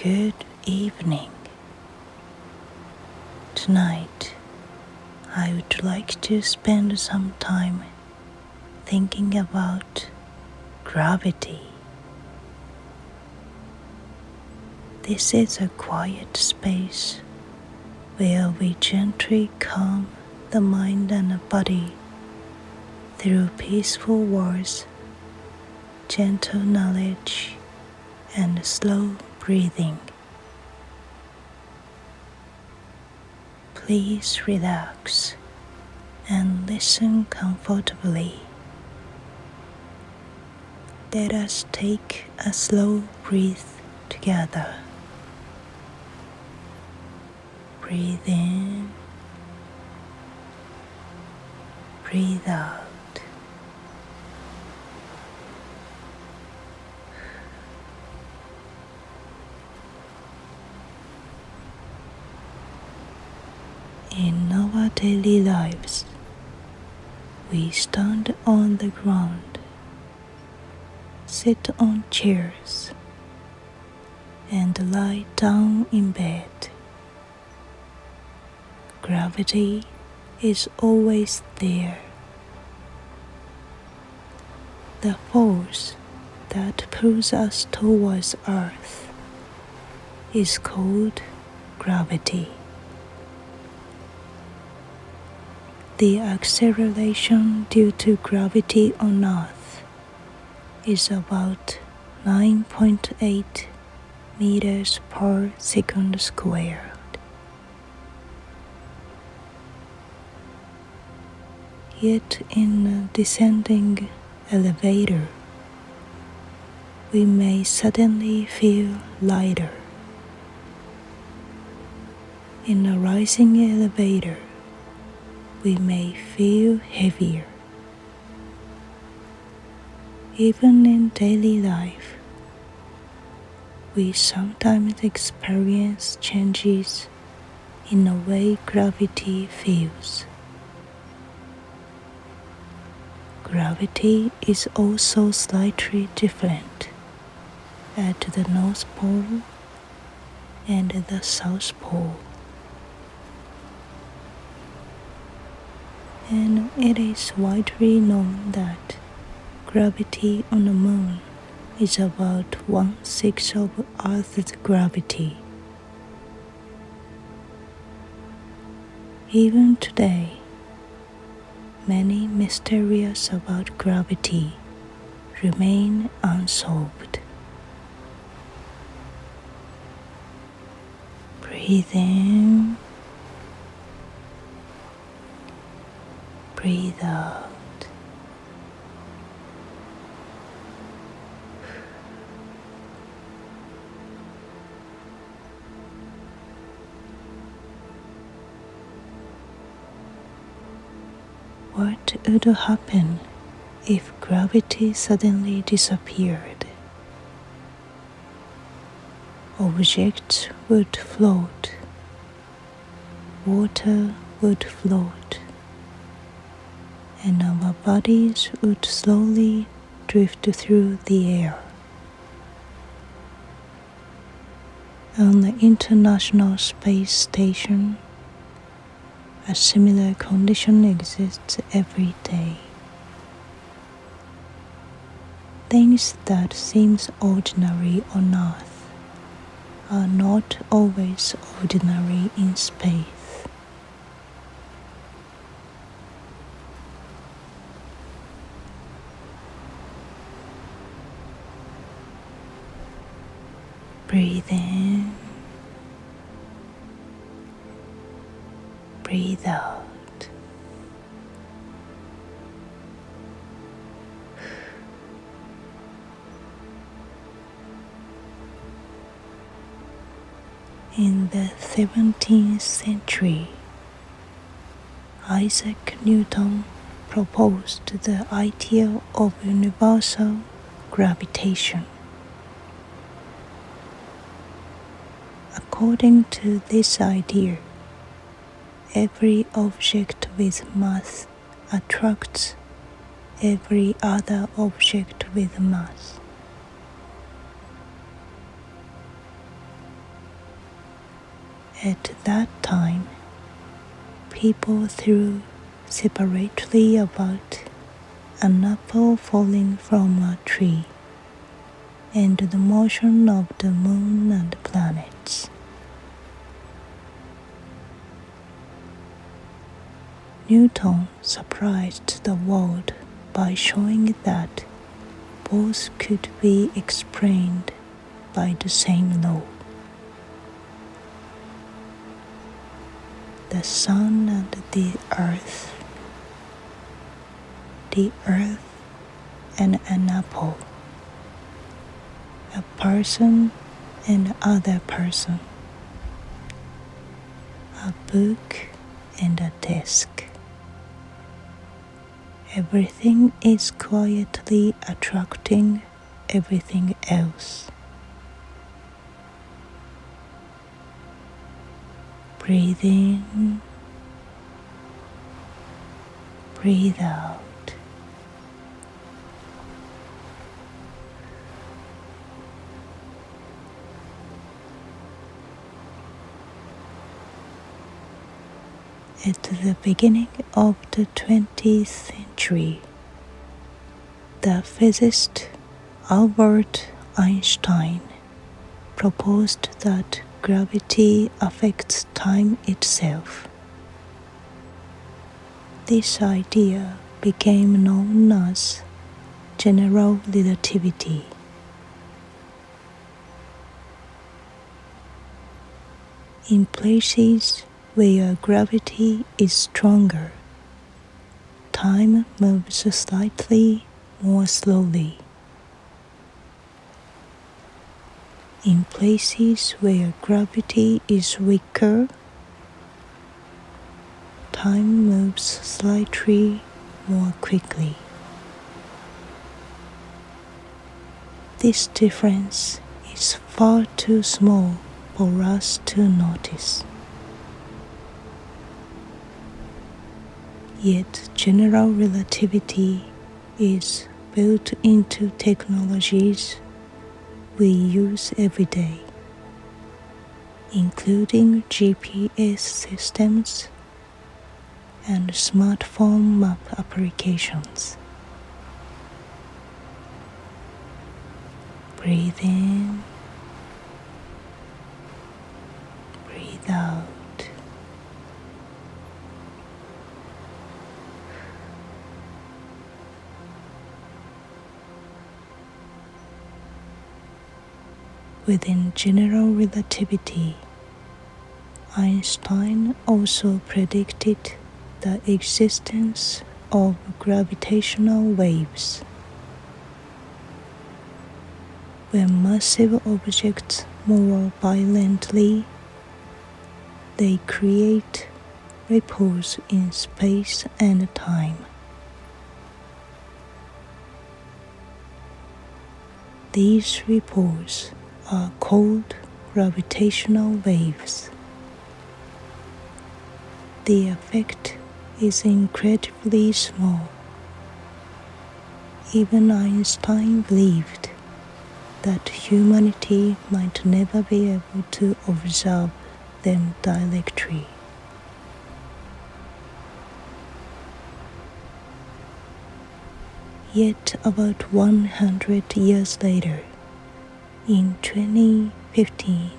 Good evening. Tonight, I would like to spend some time thinking about gravity. This is a quiet space where we gently calm the mind and the body through peaceful words, gentle knowledge, and slow breathing. Please relax and listen comfortably. Let us take a slow breath together. Breathe in, breathe out. In our daily lives, we stand on the ground, sit on chairs, and lie down in bed. Gravity is always there. The force that pulls us towards Earth is called gravity. The acceleration due to gravity on Earth is about 9.8 meters per second squared. Yet in a descending elevator, we may suddenly feel lighter. In a rising elevator, we may feel heavier. Even in daily life, we sometimes experience changes in the way gravity feels. Gravity is also slightly different at the North Pole and the South Pole. And it is widely known that gravity on the Moon is about 1/6 of Earth's gravity. Even today, many mysteries about gravity remain unsolved. Breathe in, breathe out. What would happen if gravity suddenly disappeared? Objects would float, water would float, and our bodies would slowly drift through the air. On the International Space Station, a similar condition exists every day. Things that seem ordinary on Earth are not always ordinary in space. Breathe in, breathe out. In the 17th century, Isaac Newton proposed the idea of universal gravitation. According to this idea, every object with mass attracts every other object with mass. At that time, people threw separately about an apple falling from a tree and the motion of the moon and planets. Newton surprised the world by showing that both could be explained by the same law. The sun and the earth and an apple, a person and other person, a book and a desk. Everything is quietly attracting everything else. Breathe in, breathe out. At the beginning of the 20th century, the physicist Albert Einstein proposed that gravity affects time itself. This idea became known as general relativity. In places where gravity is stronger, time moves slightly more slowly. In places where gravity is weaker, time moves slightly more quickly. This difference is far too small for us to notice. Yet general relativity is built into technologies we use every day, including GPS systems and smartphone map applications. Breathe in, breathe out. Within general relativity, Einstein also predicted the existence of gravitational waves. When massive objects move violently, they create ripples in space and time. These ripples are called gravitational waves. The effect is incredibly small. Even Einstein believed that humanity might never be able to observe them directly. Yet about 100 years later, in 2015,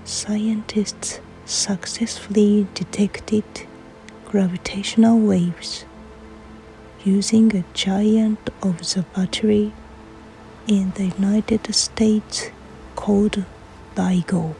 scientists successfully detected gravitational waves using a giant observatory in the United States called LIGO.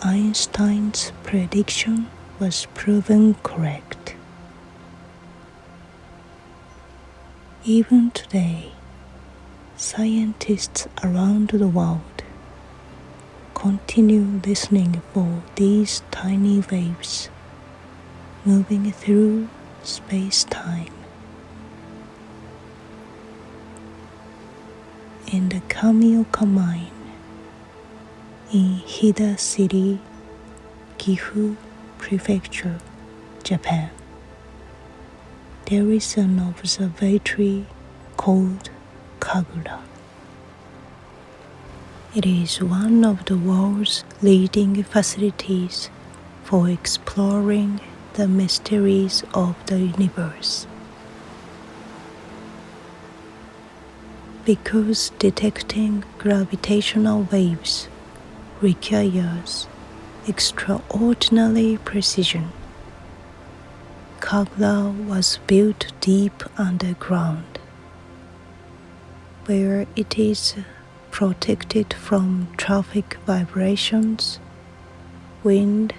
Einstein's prediction was proven correct. Even today, scientists around the world continue listening for these tiny waves moving through space-time. In the Kamioka mine in Hida City, Gifu Prefecture, Japan, there is an observatory called Kagura. It is one of the world's leading facilities for exploring the mysteries of the universe. Because detecting gravitational waves requires extraordinary precision, Kagura was built deep underground, where it is protected from traffic vibrations, wind,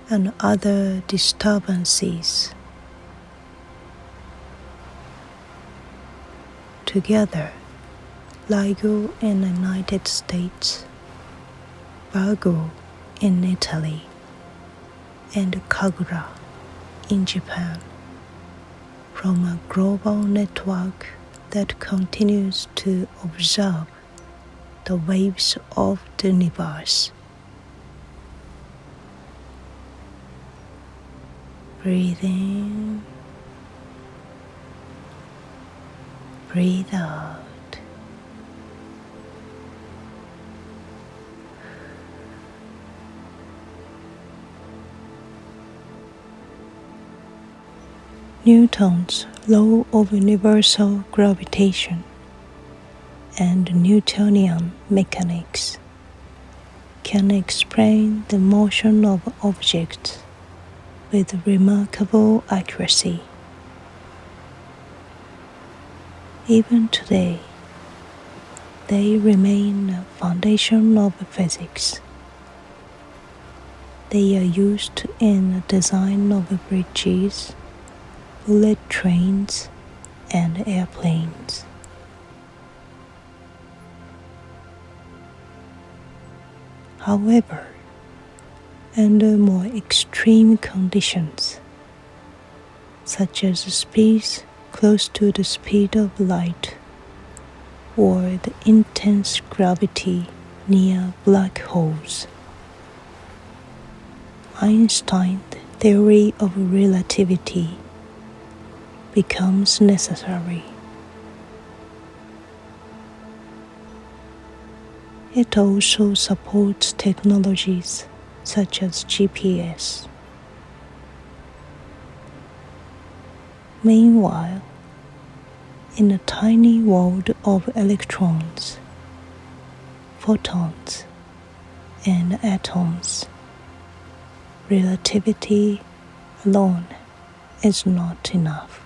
and other disturbances. Together, LIGO in the United States, Virgo in Italy, and Kagura in Japan, from a global network that continues to observe the waves of the universe. Breathe in, breathe out. Newton's law of universal gravitation and Newtonian mechanics can explain the motion of objects with remarkable accuracy. Even today, they remain a foundation of physics. They are used in the design of bridges, bullet trains, and airplanes. However, under more extreme conditions, such as speeds close to the speed of light or the intense gravity near black holes, Einstein's theory of relativity becomes necessary. It also supports technologies such as GPS. Meanwhile, in a tiny world of electrons, photons, and atoms, relativity alone is not enough.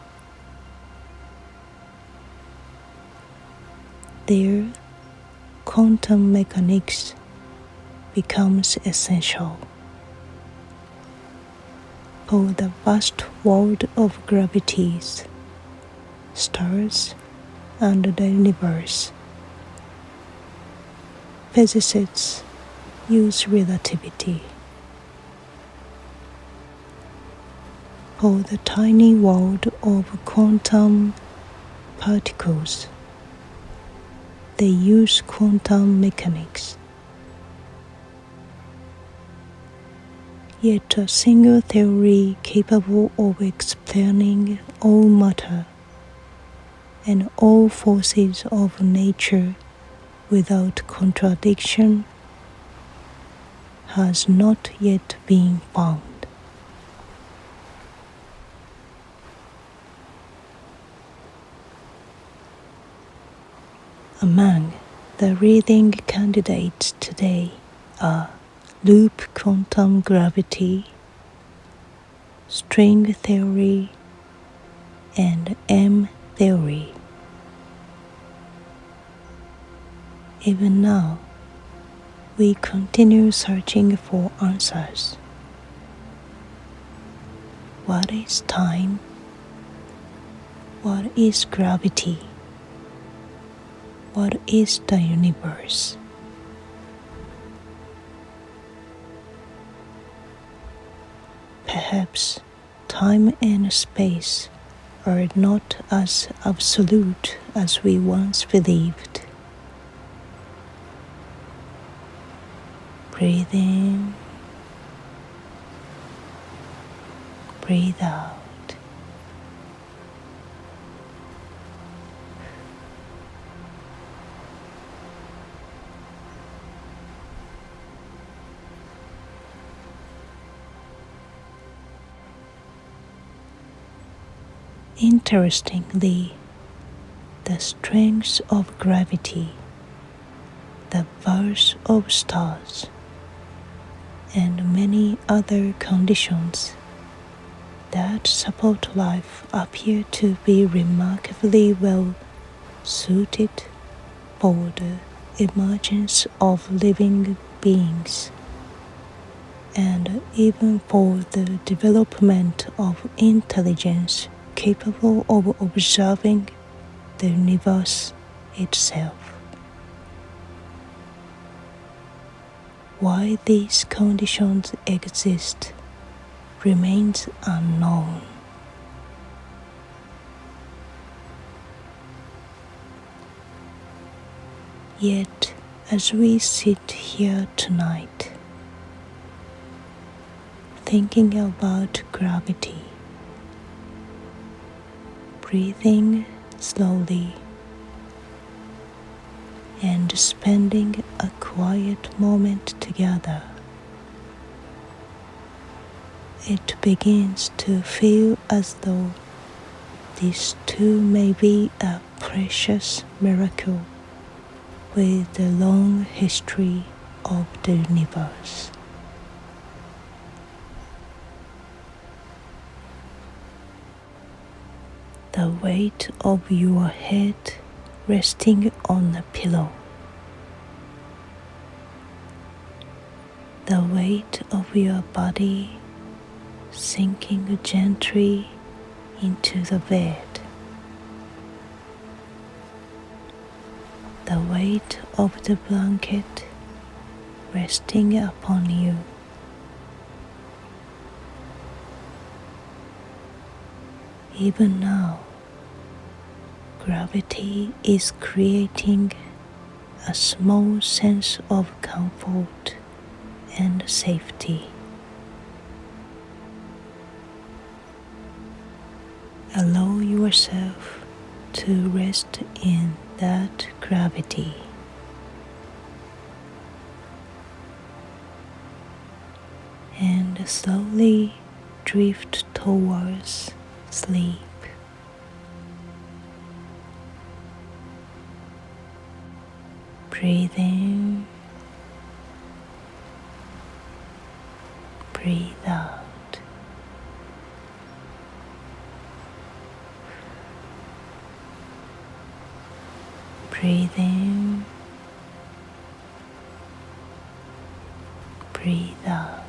There, quantum mechanics becomes essential. For the vast world of gravities, stars, and the universe, physicists use relativity. For the tiny world of quantum particles, they use quantum mechanics. Yet a single theory capable of explaining all matter and all forces of nature without contradiction has not yet been found. Among the leading candidates today are loop quantum gravity, string theory, and M theory. Even now, we continue searching for answers. What is time? What is gravity? What is the universe? Perhaps time and space are not as absolute as we once believed. Breathe in, breathe out. Interestingly, the strength of gravity, the birth of stars, and many other conditions that support life appear to be remarkably well suited for the emergence of living beings, and even for the development of intelligence capable of observing the universe itself. Why these conditions exist remains unknown. Yet, as we sit here tonight, thinking about gravity, breathing slowly, and spending a quiet moment together, it begins to feel as though this too may be a precious miracle with the long history of the universe. The weight of your head resting on a pillow, the weight of your body sinking gently into the bed, the weight of the blanket resting upon you. Even now, gravity is creating a small sense of comfort and safety. Allow yourself to rest in that gravity. And slowly drift towards sleep. Breathe in, breathe out. Breathe in, breathe out.